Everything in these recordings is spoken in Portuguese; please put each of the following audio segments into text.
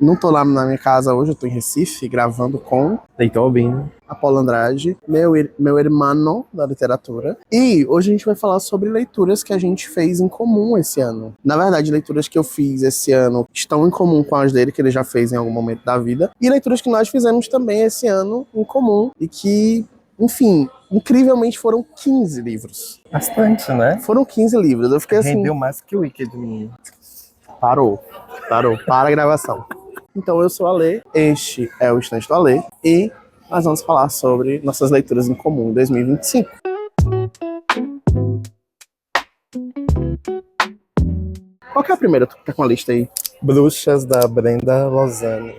Não tô lá na minha casa hoje, eu tô em Recife, gravando com Leitor Albino. Apolo Andrade, meu irmão da literatura. E hoje a gente vai falar sobre leituras que a gente fez em comum esse ano. Na verdade, leituras que eu fiz esse ano estão em comum com as dele, que ele já fez em algum momento da vida. E leituras que nós fizemos também esse ano em comum e que, enfim, incrivelmente foram 15 livros. Bastante, né? Foram 15 livros. Eu fiquei assim... Rendeu mais que o Wicked, menino. Parou, para a gravação. Então eu sou a Lê, este é o Estante do Alê e nós vamos falar sobre nossas leituras em comum em 2025. Qual que é a primeira? Tu tá com a lista aí? Bruxas, da Brenda Lozano.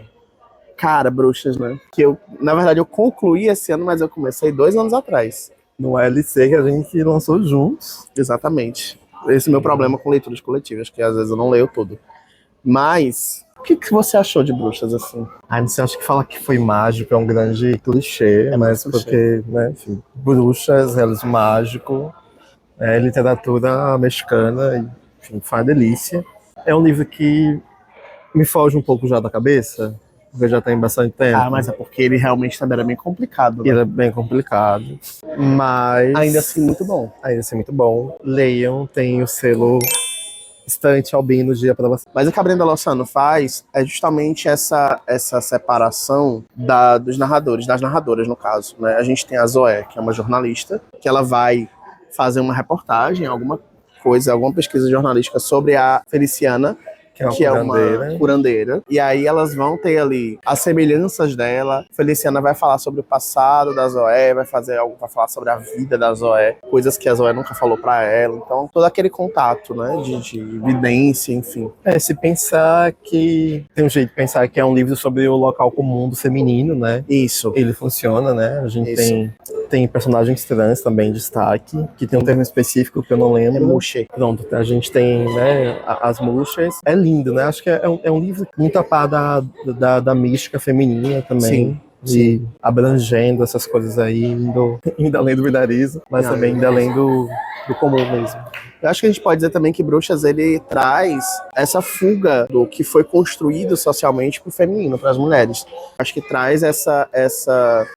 Cara, Bruxas, né? Que eu, na verdade, eu concluí esse ano, mas eu comecei 2 anos atrás. No LC que a gente lançou juntos. Exatamente. Esse é o meu problema com leituras coletivas, que às vezes eu não leio tudo. Mas, o que você achou de Bruxas, assim? Não sei, acho que falar que foi mágico é um grande clichê, mas clichê. porque, né, enfim, bruxas, realismo mágico, literatura mexicana, enfim, foi uma delícia. É um livro que me foge um pouco já da cabeça, porque já tem bastante tempo. Ah, mas é porque ele realmente também era bem complicado, né? Ele é bem complicado, mas... Ainda assim, muito bom. Ainda assim, muito bom. Leiam, tem o selo Estante Albino de aprovação. Mas o que a Brenda Lozano faz é justamente essa separação dos narradores, das narradoras, no caso, né? A gente tem a Zoé, que é uma jornalista, que ela vai fazer uma reportagem, alguma coisa, alguma pesquisa jornalística sobre a Feliciana, que é uma curandeira. E aí elas vão ter ali as semelhanças dela. Feliciana vai falar sobre o passado da Zoé, vai falar sobre a vida da Zoé, coisas que a Zoé nunca falou pra ela. Então, todo aquele contato, né, de evidência, enfim. Se pensar que... Tem um jeito de pensar que é um livro sobre o local comum do feminino, né? Isso. Ele funciona, né? A gente tem personagens trans também em destaque, que tem um termo específico que eu não lembro. É Muxe. Pronto, a gente tem, né, as Muxes. É lindo, né? Acho que é um livro muito a par da mística feminina também. Sim. Abrangendo essas coisas aí, indo além do vilarismo, mas também indo além do comum mesmo. Eu acho que a gente pode dizer também que Bruxas, ele traz essa fuga do que foi construído socialmente pro feminino, para as mulheres. Acho que traz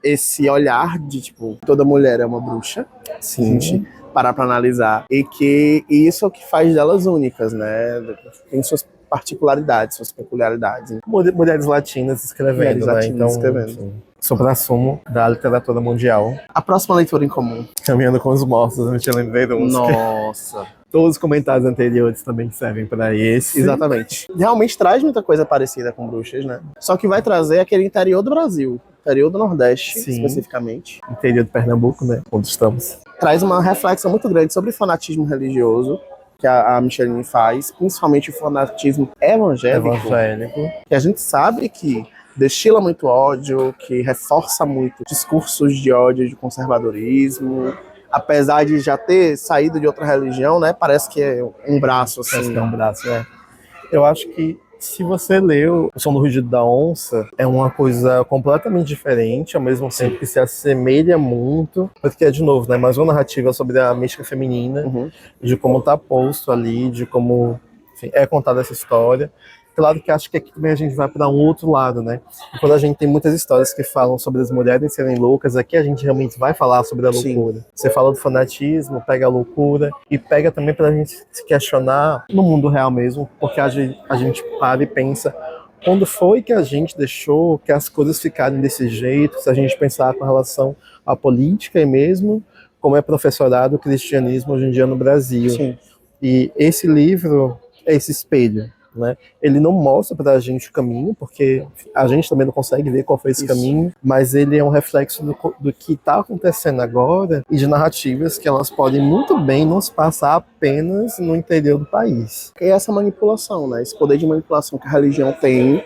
esse olhar de, tipo, toda mulher é uma bruxa. Sim. A gente parar pra analisar. E que isso é o que faz delas únicas, né? Tem suas particularidades, suas peculiaridades. Mulheres latinas escrevendo, né? Então, enfim, supra-sumo da literatura mundial. A próxima leitura em comum. Caminhando com os Mortos, a gente lembrou uns. Nossa! Todos os comentários anteriores também servem para esse. Exatamente. Realmente traz muita coisa parecida com Bruxas, né? Só que vai trazer aquele interior do Brasil. Interior do Nordeste, especificamente. Interior de Pernambuco, né? Onde estamos. Traz uma reflexão muito grande sobre fanatismo religioso, que a Micheline faz, principalmente o fanatismo evangélico. Que a gente sabe que destila muito ódio, que reforça muito discursos de ódio, de conservadorismo. Apesar de já ter saído de outra religião, né? Parece que é um braço, assim. Parece que é um braço, Eu acho que se você leu O Som do Rugido da Onça, é uma coisa completamente diferente, ao mesmo tempo que se assemelha muito, porque de novo, né, mais uma narrativa sobre a mística feminina, de como tá posto ali, de como, enfim, é contada essa história. Claro que acho que aqui também a gente vai para um outro lado, né? E quando a gente tem muitas histórias que falam sobre as mulheres serem loucas, aqui a gente realmente vai falar sobre a loucura. Você fala do fanatismo, pega a loucura e pega também pra gente se questionar no mundo real mesmo, porque a gente para e pensa quando foi que a gente deixou que as coisas ficarem desse jeito, se a gente pensar com relação à política e mesmo como é professorado o cristianismo hoje em dia no Brasil. Sim. E esse livro é esse espelho. Né? Ele não mostra pra gente o caminho, porque a gente também não consegue ver qual foi esse caminho, mas ele é um reflexo do que está acontecendo agora e de narrativas que elas podem muito bem nos passar apenas no interior do país. E essa manipulação, né? Esse poder de manipulação que a religião tem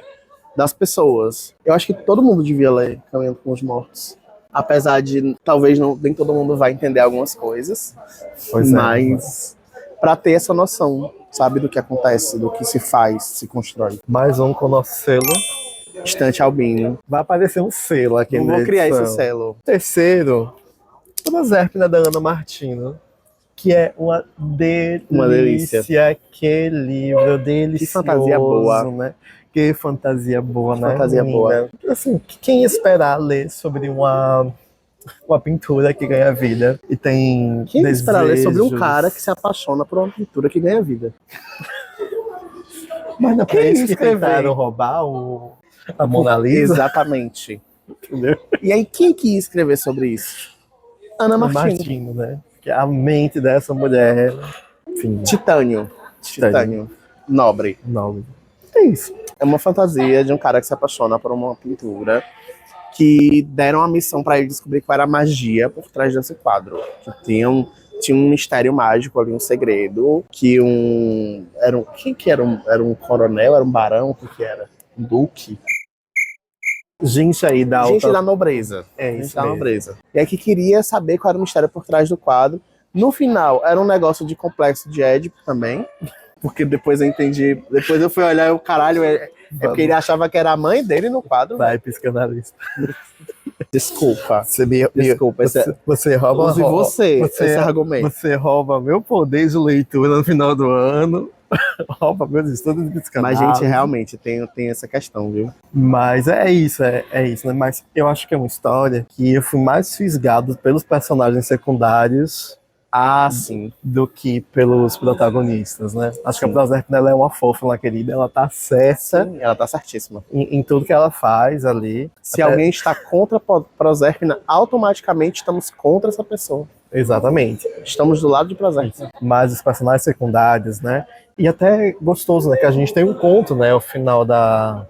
das pessoas. Eu acho que todo mundo devia ler Caminhando com os Mortos. Apesar de talvez nem todo mundo vai entender algumas coisas, mas para ter essa noção, sabe, do que acontece, do que se faz, se constrói. Mais um com o nosso selo Estante Albino. Vai aparecer um selo aqui na edição. Vou criar esse selo. Terceiro, Prosérpina da Ana Martino, que é uma delícia. Que livro delicioso. Que fantasia boa. Né? Que fantasia boa, né? Fantasia boa. Assim, quem esperar ler sobre uma pintura que ganha vida e tem Quem espera ler sobre um desejos? cara que se apaixona por uma pintura que ganha vida? Mas não é pra Quem isso que escreveu? tentaram roubar a Mona Lisa? Exatamente. Entendeu? E aí, quem que ia escrever sobre isso? Ana Ana Martino. Martino, né? Que a mente dessa mulher, enfim, Titânio. Nobre. nobre. É isso. É uma fantasia de um cara que se apaixona por uma pintura que deram a missão para ele descobrir qual era a magia por trás desse quadro. Que tinha um mistério mágico ali, um segredo, que quem que era? Era um coronel? Era um barão? O que era? Um duque? Gente aí da Gente alta... da nobreza. É Gente isso da mesmo. nobreza. E aí que queria saber qual era o mistério por trás do quadro. No final, era um negócio de complexo de Édipo também. Porque depois eu entendi. Depois eu fui olhar e o caralho, é porque ele achava que era a mãe dele no quadro. Vai, psicanalista. Desculpa. Desculpa, você rouba... Use esse argumento. Você rouba meu poder de leitura no final do ano. Rouba meus estudos de psicanálise. Mas, gente, realmente tem essa questão, viu? Mas é isso, né? Mas eu acho que é uma história que eu fui mais fisgado pelos personagens secundários Sim. do que pelos protagonistas, né? Acho que a Proserpina, ela é uma fofa, uma querida, ela tá certa. Sim, ela tá certíssima. Em tudo que ela faz ali. Se alguém está contra a Proserpina, automaticamente estamos contra essa pessoa. Exatamente. Estamos do lado de Proserpina. Mas os personagens secundários, né? E até gostoso, né? Que a gente tem um conto, né? Ao final da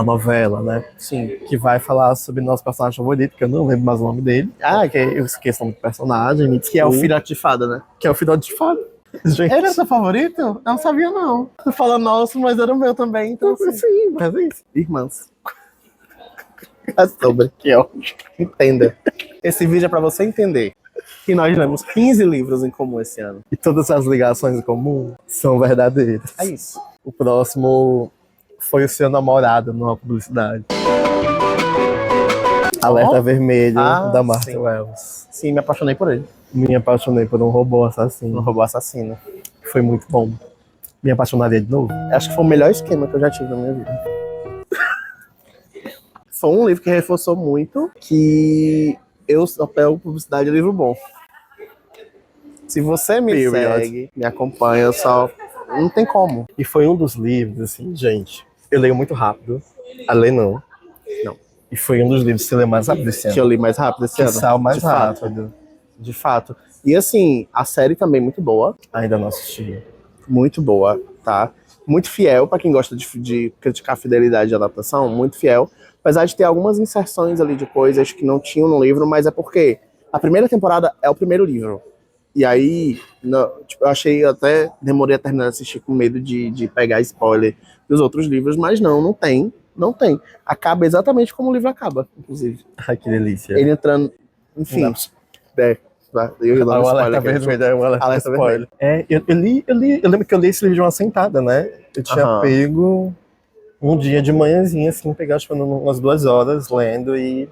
novela, né? Sim. Que vai falar sobre nosso personagem favorito, que eu não lembro mais o nome dele. Que eu esqueço o nome do personagem. Me Que é o filhote de fada, né? Que é o filhote de fada. Gente. Ele é seu favorito? Eu não sabia, não. Tu fala nosso, mas era o meu também. Então, assim. Sim, mas é isso. Irmãs. É sobre. Que ótimo. Entenda. Esse vídeo é pra você entender que nós lemos 15 livros em comum esse ano. E todas as ligações em comum são verdadeiras. É isso. O próximo foi o seu namorado numa publicidade. Alerta Vermelho, da Martha Wells. Sim, me apaixonei por ele. Me apaixonei por um robô assassino. Um robô assassino. Foi muito bom. Me apaixonaria de novo? Acho que foi o melhor esquema que eu já tive na minha vida. Foi um livro que reforçou muito que eu só pego publicidade de livro bom. Se você me segue, me acompanha, eu só... Não tem como. E foi um dos livros, assim, gente, eu leio muito rápido. A ler não. E foi um dos livros que eu li mais rápido esse ano. Que eu li mais rápido esse ano. Saiu mais de rápido. Fato. De fato. E assim, a série também muito boa. Ainda não assisti. Muito boa, tá? Muito fiel, pra quem gosta de criticar a fidelidade de adaptação, muito fiel. Apesar de ter algumas inserções ali de coisas que não tinham no livro, mas é porque a primeira temporada é o primeiro livro. E aí, eu achei, até demorei a terminar de assistir com medo de pegar spoiler dos outros livros, mas não tem. Não tem. Acaba exatamente como o livro acaba, inclusive. Ai, que delícia. Ele entrando, enfim. O alerta vermelho é um alerta spoiler. Eu lembro que eu li esse livro de uma sentada, né? Eu tinha pego um dia de manhãzinha, assim, pegar acho que umas 2 horas lendo e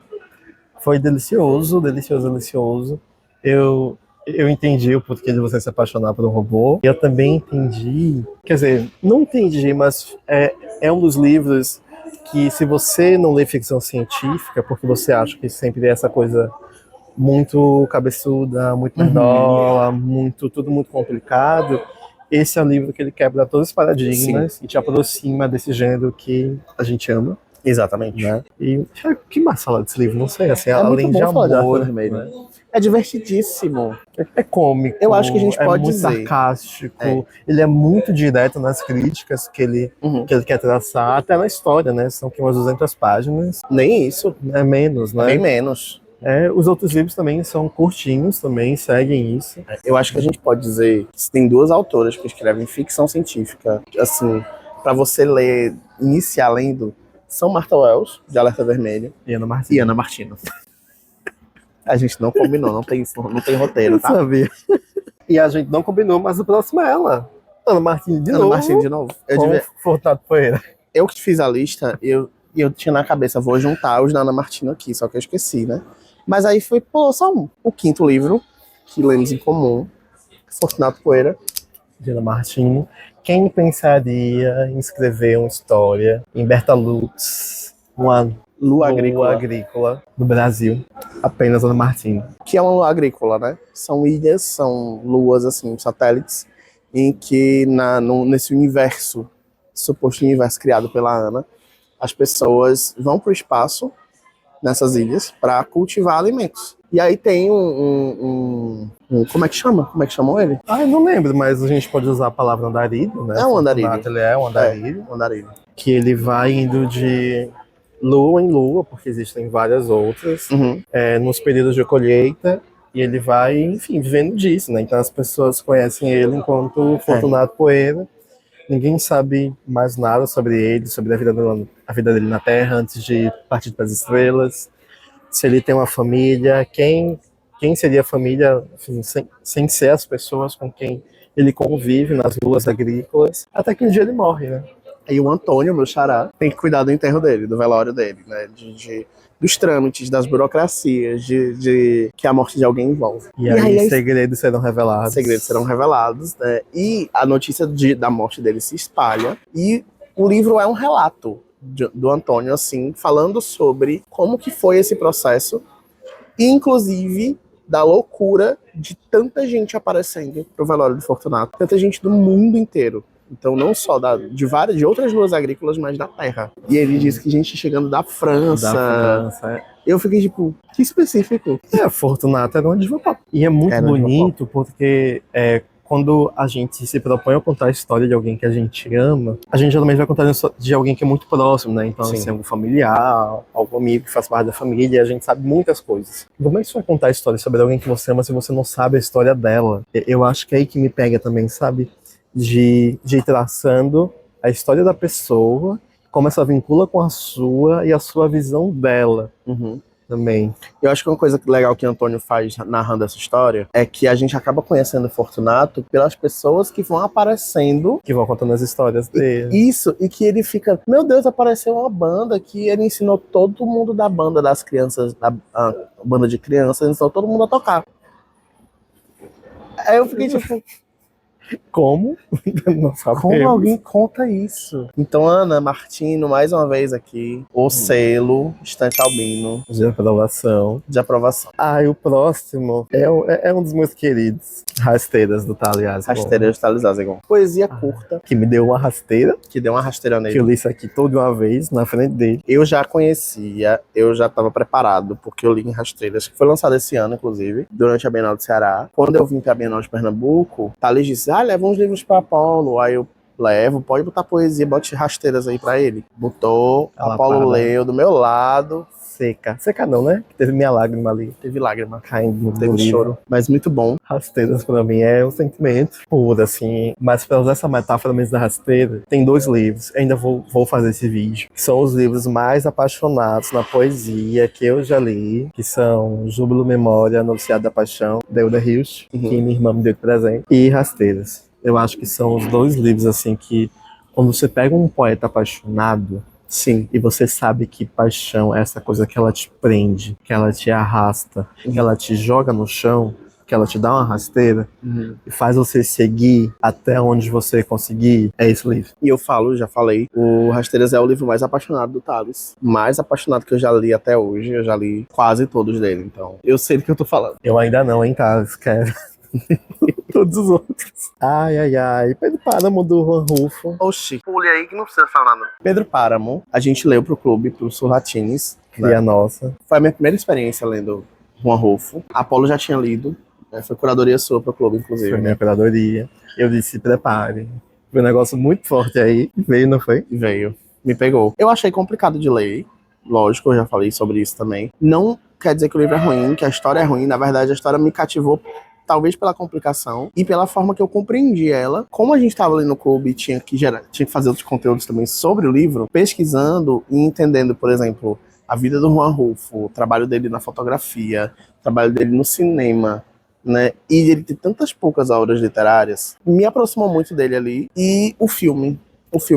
foi delicioso. Eu entendi o porquê de você se apaixonar por um robô. Eu também entendi, quer dizer, não entendi, mas é um dos livros que, se você não lê ficção científica, porque você acha que sempre é essa coisa muito cabeçuda, muito nerdola, tudo muito complicado, esse é o livro que ele quebra todos os paradigmas e te aproxima desse gênero que a gente ama. Exatamente. Né? E que massa falar desse livro, não sei, assim, além de amor, né? É divertidíssimo. É cômico. Eu acho que a gente pode muito dizer. Sarcástico. Ele é muito direto nas críticas que ele quer traçar, até na história, né? São umas 200 páginas. Nem isso. É menos, né? Bem menos. Os outros livros também são curtinhos, também seguem isso. Eu acho que a gente pode dizer que tem 2 autoras que escrevem ficção científica, assim, para você ler, iniciar lendo, são Martha Wells, de Alerta Vermelho, e Ana Martino. A gente não combinou, não tem roteiro, tá? Eu sabia. E a gente não combinou, mas o próximo é ela. Ana Martino de novo. Fortunato Poeira. Eu que fiz a lista, eu tinha na cabeça, vou juntar os da Ana Martino aqui, só que eu esqueci, né? Mas aí foi, só um. O 5º livro que lemos em comum, Fortunato Poeira. De Ana Martino. quem pensaria em escrever uma história em Bertalux, uma Lua lua agrícola. agrícola do Brasil, apenas Ana Martini? Que é uma lua agrícola, né? São ilhas, são luas, assim, satélites, em que nesse universo, suposto universo criado pela Ana, as pessoas vão para o espaço, nessas ilhas, para cultivar alimentos. E aí tem como é que chama? Como é que chamam ele? Eu não lembro, mas a gente pode usar a palavra andarilho, né? É um andarilho. Fortunato, ele é um andarilho. Um andarilho. Que ele vai indo de lua em lua, porque existem várias outras, Uhum. nos períodos de colheita, e ele vai, enfim, vivendo disso, né? Então as pessoas conhecem ele enquanto Fortunato Poeira. Ninguém sabe mais nada sobre ele, sobre a vida dele na Terra, antes de partir para as estrelas. Se ele tem uma família, quem seria a família, enfim, sem ser as pessoas com quem ele convive nas luas agrícolas, até que um dia ele morre, né? E o Antônio, meu xará, tem que cuidar do enterro dele, do velório dele, né? Dos trâmites, das burocracias, que a morte de alguém envolve. E aí segredos serão revelados. Segredos serão revelados, né? E a notícia da morte dele se espalha. E o livro é um relato do Antônio, assim, falando sobre como que foi esse processo. E, inclusive, da loucura de tanta gente aparecendo pro velório de Fortunato. Tanta gente do mundo inteiro. Então, não só de outras luas agrícolas, mas da Terra. E ele disse que gente chegando da França. Eu fiquei tipo, que específico. Fortunato era um advogado. E é muito bonito porque quando a gente se propõe a contar a história de alguém que a gente ama, a gente geralmente vai contar de alguém que é muito próximo, né? Então, assim, algum familiar, algum amigo que faz parte da família, e a gente sabe muitas coisas. Como é que você vai contar a história sobre alguém que você ama se você não sabe a história dela? Eu acho que é aí que me pega também, sabe? De ir traçando a história da pessoa, como essa vincula com a sua e a sua visão dela também. Eu acho que uma coisa legal que o Antônio faz narrando essa história é que a gente acaba conhecendo o Fortunato pelas pessoas que vão aparecendo. Que vão contando as histórias dele. Isso, e que ele fica, meu Deus, apareceu uma banda que ele ensinou todo mundo da banda das crianças, a banda de crianças, ele ensinou todo mundo a tocar. Aí eu fiquei tipo... Como? Não sabemos. Como alguém conta isso? Então, Ana Martino, mais uma vez aqui, o selo Estante Albino de aprovação. E o próximo é um dos meus queridos. Rasteiras do Thales Azegon. Rasteiras do Thales Azegon. Poesia curta. Que me deu uma rasteira. Que deu uma rasteira nele. Que eu li isso aqui toda uma vez, na frente dele. Eu já conhecia, eu já estava preparado, porque eu li em Rasteiras, que foi lançado esse ano, inclusive, durante a Bienal do Ceará. Quando eu vim pra Bienal de Pernambuco, Thales disse, leva uns livros pra Paulo. Aí eu levo, pode botar poesia, bote Rasteiras aí pra ele. Botou, a Paulo leu do meu lado. Seca não, né? Teve minha lágrima ali. Teve lágrima caindo. Teve choro. Mas muito bom. Rasteiras pra mim é um sentimento puro, assim. Mas pra usar essa metáfora mesmo da rasteira, tem 2 livros. Ainda vou fazer esse vídeo. Que são os livros mais apaixonados na poesia que eu já li. Que são Júbilo, Memória, Noviciado da Paixão, da Hilda Hilst, que minha irmã me deu de presente. E Rasteiras. Eu acho que são os 2 livros, assim, que quando você pega um poeta apaixonado, sim, e você sabe que paixão é essa coisa que ela te prende, que ela te arrasta, que ela te joga no chão, que ela te dá uma rasteira e faz você seguir até onde você conseguir, é esse livro. E eu já falei, o Rasteiras é o livro mais apaixonado do Thales. Mais apaixonado que eu já li até hoje, eu já li quase todos dele, então eu sei do que eu tô falando. Eu ainda não, hein, Thales, quero. Todos os outros. Ai. Pedro Páramo, do Juan Rulfo. Oxi, pule aí que não precisa falar nada. Pedro Páramo, a gente leu pro clube, pro Surratines. Cria nossa. Foi a minha primeira experiência lendo Juan Rulfo. A Apolo já tinha lido, foi curadoria sua pro clube, inclusive. Foi minha curadoria. Eu disse, se prepare. Foi um negócio muito forte aí. Veio, não foi? Veio. Me pegou. Eu achei complicado de ler. Lógico, eu já falei sobre isso também. Não quer dizer que o livro é ruim, que a história é ruim. Na verdade, a história me cativou talvez pela complicação e pela forma que eu compreendi ela. Como a gente estava ali no clube e tinha que fazer outros conteúdos também sobre o livro, pesquisando e entendendo, por exemplo, a vida do Juan Rulfo, o trabalho dele na fotografia, o trabalho dele no cinema, né? E ele tem tantas poucas obras literárias, me aproximou muito dele ali. E o filme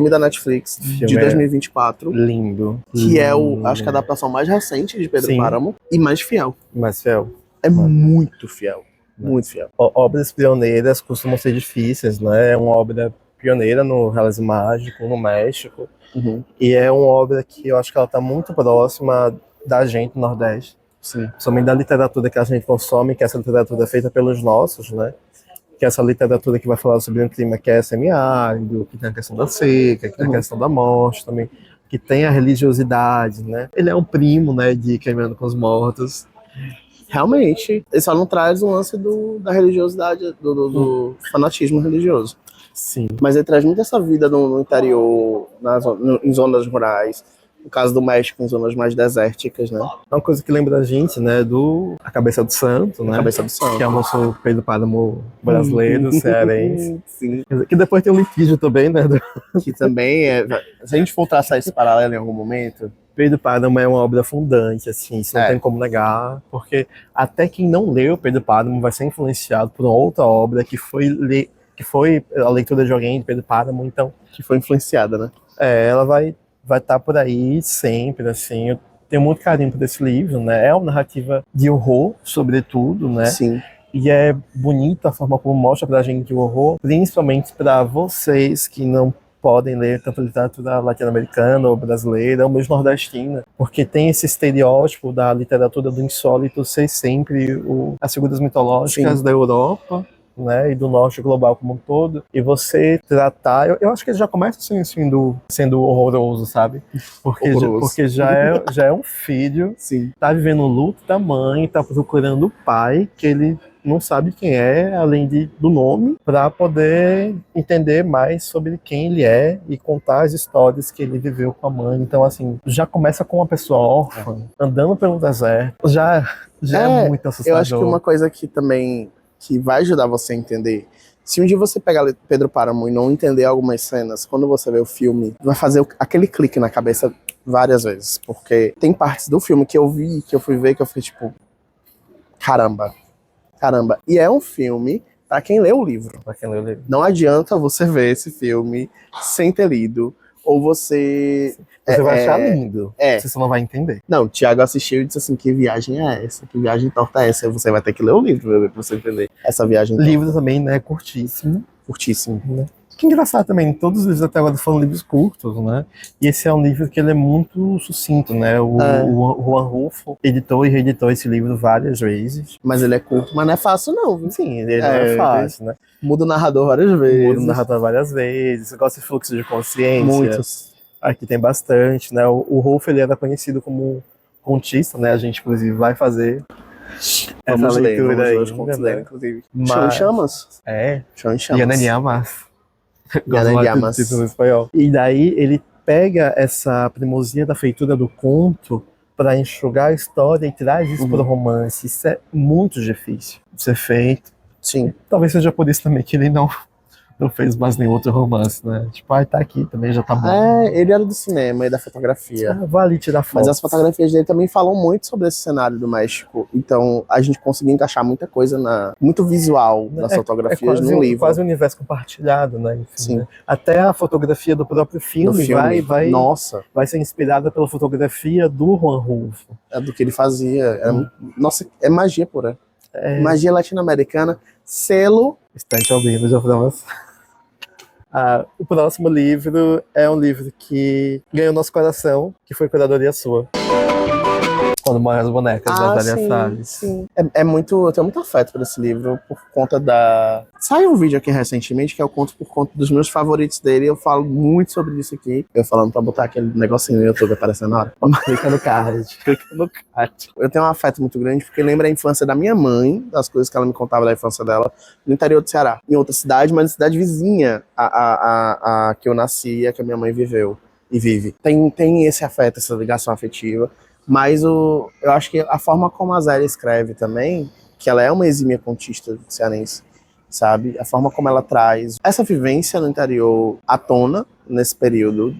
da Netflix, de 2024. Lindo. Que é acho que a adaptação mais recente de Pedro Páramo e mais fiel. Mais fiel. É muito fiel. Muito fiel. Obras pioneiras costumam ser difíceis, né? É uma obra pioneira no realismo mágico no México. Uhum. E é uma obra que eu acho que ela está muito próxima da gente no Nordeste. Sim. Somente da literatura que a gente consome, que essa literatura é feita pelos nossos, né? Que essa literatura que vai falar sobre um clima que é semiárido, que tem a questão da seca, que tem a questão da morte também, que tem a religiosidade, né? Ele é um primo, né, de Queimando com os Mortos. Realmente, ele só não traz o lance da religiosidade, do fanatismo religioso. Sim. Mas ele traz muito essa vida no interior, em zonas rurais. No caso do México, em zonas mais desérticas, né? É uma coisa que lembra a gente, né, do A Cabeça do Santo, né? A Cabeça do Santo. Que é o nosso Pedro Páramo brasileiro, cearense. Sim. Que depois tem um litígio também, né? Que também é... Se a gente for traçar esse paralelo em algum momento... Pedro Páramo é uma obra fundante, assim, isso não tem como negar, porque até quem não leu Pedro Páramo vai ser influenciado por uma outra obra que foi a leitura de alguém de Pedro Páramo, então... Que foi influenciada, né? Ela vai estar por aí sempre, assim. Eu tenho muito carinho por esse livro, né? É uma narrativa de horror, sobretudo, né? Sim. E é bonita a forma como mostra pra gente o horror, principalmente para vocês que não podem ler tanto literatura latino-americana ou brasileira ou mesmo nordestina, porque tem esse estereótipo da literatura do insólito ser sempre as figuras mitológicas da Europa, né, e do norte global como um todo, e você tratar, eu acho que ele já começa assim, sendo horroroso, sabe? Porque já é um filho, Sim. Tá vivendo o luto da mãe, tá procurando o pai, que ele não sabe quem é, além do nome, para poder entender mais sobre quem ele é e contar as histórias que ele viveu com a mãe. Então, assim, já começa com uma pessoa órfã, andando pelo deserto, já é muito assustador. Eu acho que uma coisa que também que vai ajudar você a entender, se um dia você pegar Pedro Páramo e não entender algumas cenas, quando você vê o filme, vai fazer aquele clique na cabeça várias vezes, porque tem partes do filme que eu vi, que eu fui ver, que eu fiquei tipo, caramba. E é um filme pra quem lê o livro. Pra quem lê o livro. Não adianta você ver esse filme sem ter lido, ou você... Você vai achar lindo, você só não vai entender. Não, o Thiago assistiu e disse assim, que viagem é essa? Que viagem torta é essa? Você vai ter que ler o livro pra você entender essa viagem. O livro também, né, curtíssimo. Curtíssimo. Né? Que engraçado também, todos os livros até agora foram livros curtos, né? E esse é um livro que ele é muito sucinto, né? O Juan Rulfo editou e reeditou esse livro várias vezes. Mas ele é curto, mas não é fácil não. Sim, ele não é fácil, né? Muda o narrador várias vezes. Muda o narrador várias vezes. Você gosta de fluxo de consciência? Muitos. Aqui tem bastante, né? O Rulfo, ele era conhecido como contista, né? A gente, inclusive, vai fazer essa leitura aí. Hoje contos dele, inclusive. Chão em Chamas? Chão em Chamas. Yana Llamas. Yana Llamas. Título em espanhol. E daí ele pega essa primosia da feitura do conto para enxugar a história e traz isso para o romance. Isso é muito difícil de ser feito. Sim. Talvez seja por isso também que ele não fez mais nenhum outro romance, né? Tipo, tá aqui também, já tá bom. Ele era do cinema e da fotografia. Vou ali tirar foto. Mas as fotografias dele também falam muito sobre esse cenário do México. Então, a gente conseguiu encaixar muita coisa muito visual das fotografias no livro. Quase um universo compartilhado, né? Enfim, sim. Né? Até a fotografia do próprio filme, vai ser inspirada pela fotografia do Juan Rulfo. É do que ele fazia. Nossa, é magia pura. Magia latino-americana. Selo. Estante Albino, já falamos. O próximo livro é um livro que ganhou nosso coração, que foi Curadoria Sua. Quando Morrem as Bonecas, da Dália Salles. Sim. Eu tenho muito afeto por esse livro, por conta da... Saiu um vídeo aqui recentemente, que é o Conto por Conta dos meus favoritos dele, eu falo muito sobre isso aqui. Eu falando pra botar aquele negocinho no YouTube aparecendo na hora. Clica no card. Eu tenho um afeto muito grande, porque lembra a infância da minha mãe, das coisas que ela me contava da infância dela, no interior do Ceará. Em outra cidade, mas na cidade vizinha a que eu nasci, a que a minha mãe viveu e vive. Tem esse afeto, essa ligação afetiva. Mas eu acho que a forma como a Zélia escreve também, que ela é uma exímia contista cearense, sabe? A forma como ela traz essa vivência no interior à tona, nesse período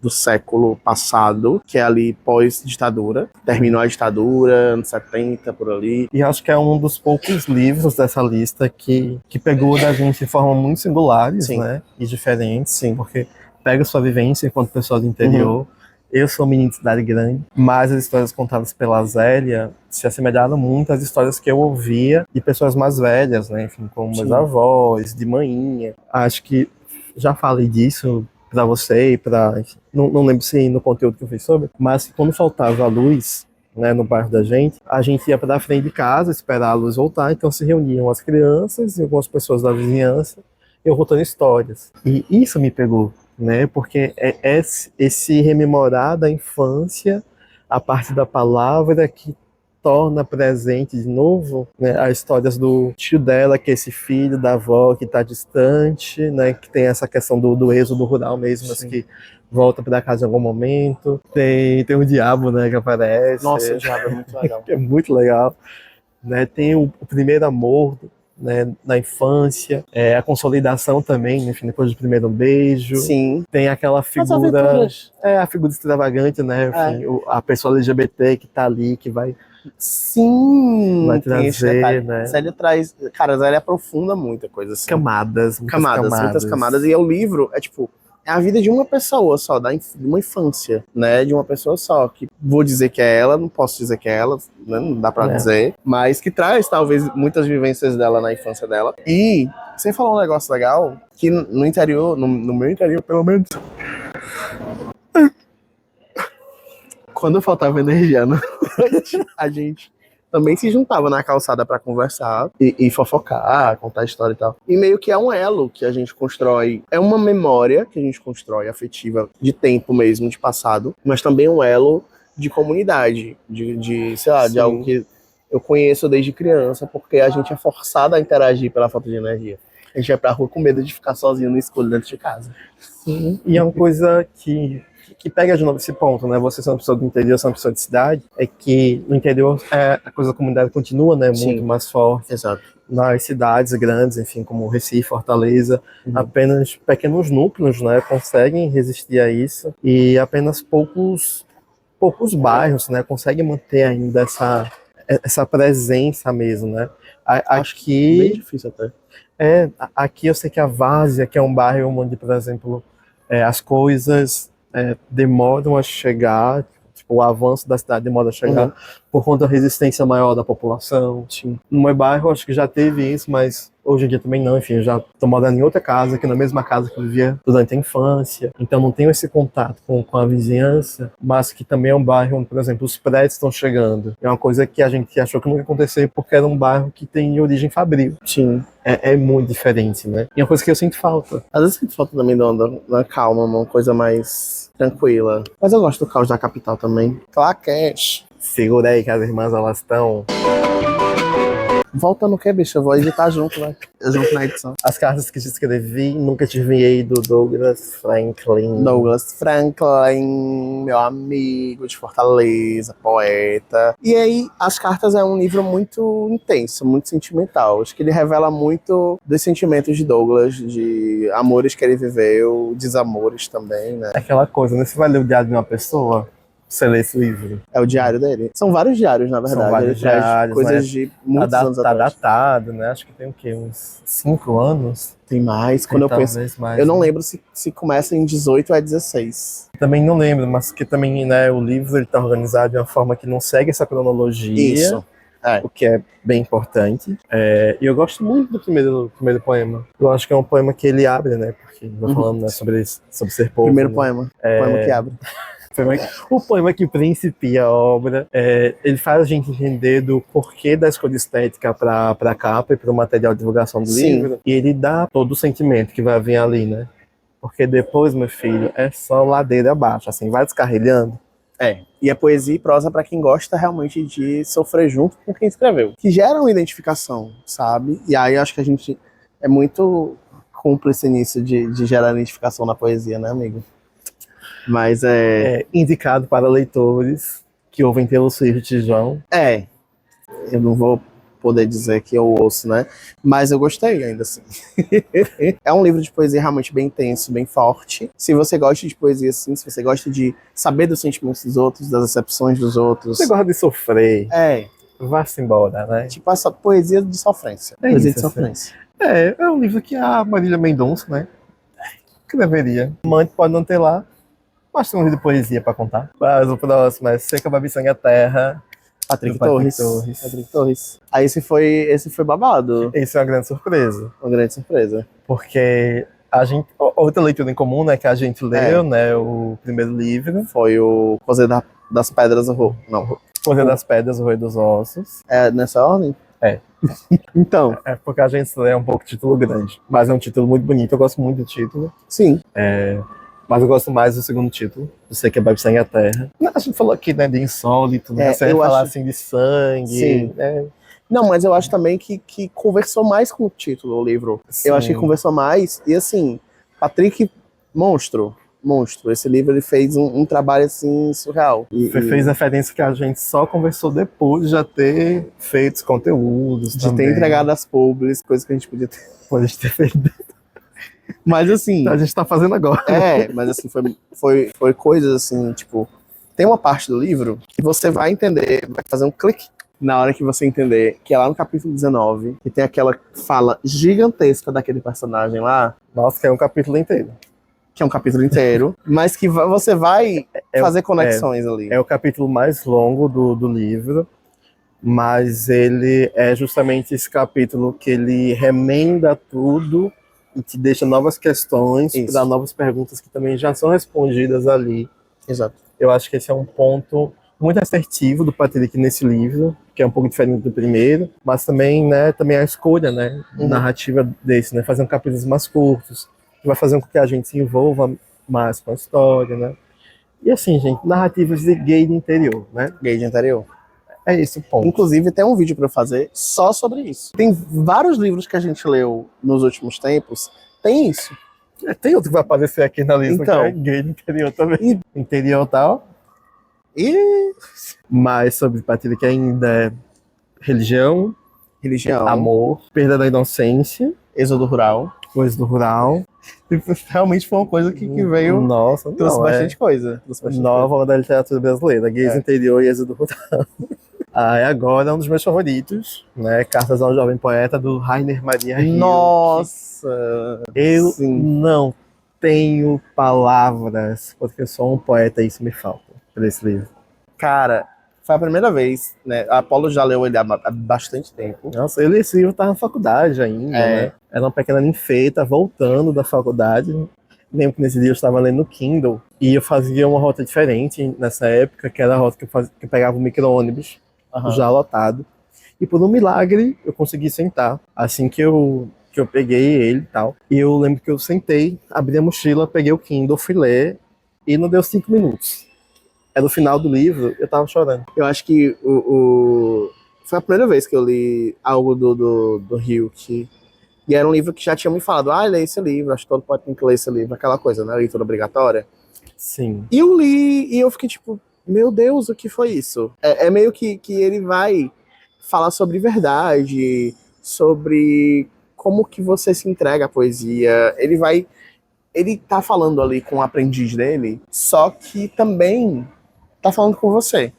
do século passado, que é ali pós-ditadura. Terminou a ditadura, anos 70, por ali. E acho que é um dos poucos livros dessa lista que pegou da gente de forma muito singulares, né? E diferentes, porque pega sua vivência enquanto pessoa do interior. Eu sou um menino de cidade grande, mas as histórias contadas pela Zélia se assemelharam muito às histórias que eu ouvia de pessoas mais velhas, né? Enfim, como meus Sim. avós, de manhinha. Acho que já falei disso pra você e pra... Não lembro se no conteúdo que eu fiz sobre, mas quando faltava a luz, né, no bairro da gente, a gente ia pra frente de casa esperar a luz voltar, então se reuniam as crianças e algumas pessoas da vizinhança, eu contando histórias. E isso me pegou, né? Porque é esse rememorar da infância, a parte da palavra que torna presente de novo, né, as histórias do tio dela, que é esse filho da avó que está distante, né, que tem essa questão do êxodo rural mesmo, mas que volta para casa em algum momento. Tem o diabo, né, que aparece. Nossa, o diabo é muito legal. Que é muito legal, né? Tem o primeiro amor, né, na infância, a consolidação também, enfim, depois do primeiro beijo. Sim. Tem aquela As figura, aventuras. a figura extravagante, né? Enfim, a pessoa LGBT que tá ali, que vai Sim, vai tem esse trazer, detalhe. né? Zélia traz. Cara, Zélia aprofunda muita coisa assim. Camadas, Muitas camadas. E o livro é tipo. É a vida de uma pessoa só, de uma infância, né? De uma pessoa só. Que vou dizer que é ela, não posso dizer que é ela, né? Não dá pra dizer. Mas que traz, talvez, muitas vivências dela na infância dela. E você falou um negócio legal, que no interior, no meu interior, pelo menos. Quando faltava energia à noite, a gente também se juntava na calçada pra conversar e fofocar, contar história e tal. E meio que é um elo que a gente constrói, é uma memória que a gente constrói afetiva de tempo mesmo, de passado, mas também um elo de comunidade, sei lá, de algo que eu conheço desde criança, porque a gente é forçado a interagir pela falta de energia. A gente vai pra rua com medo de ficar sozinho no escuro dentro de casa. Sim, e é uma coisa que pega de novo esse ponto, né? Você sendo uma pessoa do interior, sendo uma pessoa de cidade, é que no interior a coisa da comunidade continua, né? Muito mais forte. Exato. Nas cidades grandes, enfim, como Recife, Fortaleza, apenas pequenos núcleos, né, conseguem resistir a isso e apenas poucos bairros, né, conseguem manter ainda essa presença mesmo, né? Aqui bem difícil até. Aqui eu sei que a Várzea, que é um bairro onde, por exemplo, as coisas demoram a chegar, tipo, o avanço da cidade demora a chegar por conta da resistência maior da população. No meu bairro, acho que já teve isso, mas hoje em dia também não. Enfim, eu já estou morando em outra casa, aqui na mesma casa que eu vivia durante a infância. Então não tenho esse contato com a vizinhança, mas que também é um bairro onde, por exemplo, os prédios estão chegando. É uma coisa que a gente achou que nunca ia acontecer porque era um bairro que tem origem fabril. Sim. É muito diferente, né? E é uma coisa que eu sinto falta. Às vezes eu sinto falta também da calma, uma coisa mais tranquila. Mas eu gosto do caos da capital também. Claquete. Segura aí que as irmãs, elas estão... Volta no que, bicho? Eu vou editar junto, né? Junto na edição. As cartas que te escrevi, nunca te enviei, do Douglas Franklin. Douglas Franklin, meu amigo de Fortaleza, poeta. E aí, As Cartas é um livro muito intenso, muito sentimental. Acho que ele revela muito dos sentimentos de Douglas, de amores que ele viveu, desamores também, né? Aquela coisa, né? Você vai ler o diário de uma pessoa, você lê esse livro. É o diário dele. São vários diários, na verdade. São vários ele traz diários, coisas né? de muitos anos Tá atrás. datado, né? Acho que tem o quê? Uns 5 anos? Tem mais. Quando eu penso... mais, eu não né? lembro se começa em 18 ou é 16. Também não lembro, mas que também, né, o livro ele tá organizado de uma forma que não segue essa cronologia. Isso. O que é bem importante. E eu gosto muito do primeiro poema. Eu acho que é um poema que ele abre, né? Porque vai falando, né, sobre ser povo. Primeiro né? poema. Poema que abre. O poema que principia a obra, ele faz a gente entender do porquê da escolha estética para a capa e para o material de divulgação do livro. E ele dá todo o sentimento que vai vir ali, né? Porque depois, meu filho, é só ladeira abaixo, assim, vai descarrilhando. E é poesia e prosa para quem gosta realmente de sofrer junto com quem escreveu. Que gera uma identificação, sabe? E aí eu acho que a gente é muito cúmplice nisso de gerar identificação na poesia, né, amigo? Mas é indicado para leitores que ouvem pelo Swift João. Eu não vou poder dizer que eu ouço, né? Mas eu gostei ainda assim. É um livro de poesia realmente bem intenso, bem forte. Se você gosta de poesia assim, se você gosta de saber dos sentimentos dos outros, das decepções dos outros... Você gosta de sofrer. Vá-se embora, né? Tipo essa poesia de sofrência. Poesia de sofrência. É um livro que a Marília Mendonça, né? Que deveria. Amante pode não ter lá, mas tem um livro de poesia para contar. Mas o próximo é Seca, Babi, Sangue a Terra, Patrick Do Patrick Torres. Torres. Patrick Torres. Aí esse foi babado. Isso é uma grande surpresa. Uma grande surpresa. Porque a gente. Outra leitura em comum, né, que a gente leu, É. né? O primeiro livro, Foi o Cozer das Pedras. Não, Poder das Pedras, o Rei dos Ossos. é nessa ordem? É. Então, É porque a gente lê um pouco título grande. Mas é um título muito bonito, eu gosto muito do título. sim. Mas eu gosto mais do segundo título, Você que vai sem a Terra. A gente falou aqui, né, de insólito, né? Você eu vai falar acho- assim de sangue. Sim. Né? Não, mas eu acho também que conversou mais com o título, o livro. Eu acho que Sim. conversou mais. E assim, Patrick, monstro. Monstro. Esse livro ele fez um trabalho assim surreal. Fez referência que a gente só conversou depois de já ter feito os conteúdos. de também. ter entregado as publis, coisa que a gente podia ter. Depois de ter feito. Mas assim, A gente tá fazendo agora. mas assim, foi coisas assim, tipo, tem uma parte do livro que você vai entender, vai fazer um clique na hora que você entender, que é lá no capítulo 19, que tem aquela fala gigantesca daquele personagem lá, Nossa, que é um capítulo inteiro. que é um capítulo inteiro, mas que você vai É- fazer conexões ali. É o capítulo mais longo do livro, mas ele é justamente esse capítulo que ele remenda tudo e te deixa novas questões, Isso. dá novas perguntas que também já são respondidas ali. Exato. Eu acho que esse é um ponto muito assertivo do Patrick nesse livro, que é um pouco diferente do primeiro, mas também, né, também a escolha, né, narrativa desse, né, fazendo capítulos mais curtos, que vai fazendo com que a gente se envolva mais com a história, né. E assim, gente, narrativas de gay do interior, né? Gay de interior. É esse o ponto. Inclusive, tem um vídeo pra eu fazer só sobre isso. Tem vários livros que a gente leu nos últimos tempos, tem isso. Tem outro que vai aparecer aqui na lista, Então. que é gay do interior também. Interior tal. E Mas sobre Patrick ainda é religião, religião, amor, perda da inocência, êxodo rural. coisa do rural. Realmente foi uma coisa que veio, Nossa, trouxe não, bastante coisa. Trouxe bastante nova da literatura brasileira, gays do interior e êxodo rural. Aí agora é um dos meus favoritos, né? Cartas ao Jovem Poeta, do Rainer Maria coisa. Rilke. Nossa! Eu Sim. não tenho palavras, porque eu sou um poeta e isso me falta para esse livro. Cara, foi a primeira vez, né? A Apolo já leu ele há bastante tempo. Nossa, eu li esse livro, tava na faculdade ainda, né? Era uma pequena ninfeta, voltando da faculdade. Lembro que nesse dia eu estava lendo no Kindle e eu fazia uma rota diferente nessa época, que era a rota que eu pegava o micro-ônibus, já lotado. E por um milagre eu consegui sentar. Assim que eu peguei ele e tal. E eu lembro que eu sentei, abri a mochila, peguei o Kindle, fui ler e não deu 5 minutos. Era o final do livro, eu tava chorando. Eu acho que foi a primeira vez que eu li algo do Hilke. E era um livro que já tinha me falado, lê esse livro, acho que todo pode ter que ler esse livro, aquela coisa, né? Leitura obrigatória. Sim. E eu li, e eu fiquei tipo, meu Deus, o que foi isso? É meio que ele vai falar sobre verdade, sobre como que você se entrega à poesia. Ele tá falando ali com o aprendiz dele, só que também tá falando com você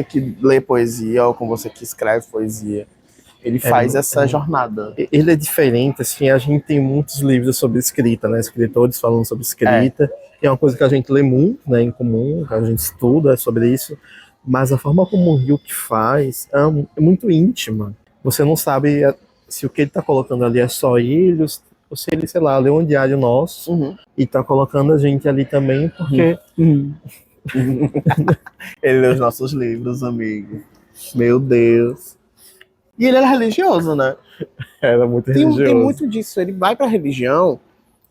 que lê poesia ou com você que escreve poesia. Ele faz essa jornada. Ele é diferente, assim, a gente tem muitos livros sobre escrita, né? Escritores falando sobre escrita. É uma coisa que a gente lê muito, né, em comum, a gente estuda sobre isso, mas a forma como o Hilke faz é muito íntima. Você não sabe se o que ele tá colocando ali é só ele, ou se ele, sei lá, leu um diário nosso e tá colocando a gente ali também, porque... Ele lê os nossos livros, amigo. Meu Deus. E ele era religioso, né? Era muito religioso. Tem muito disso. Ele vai pra religião,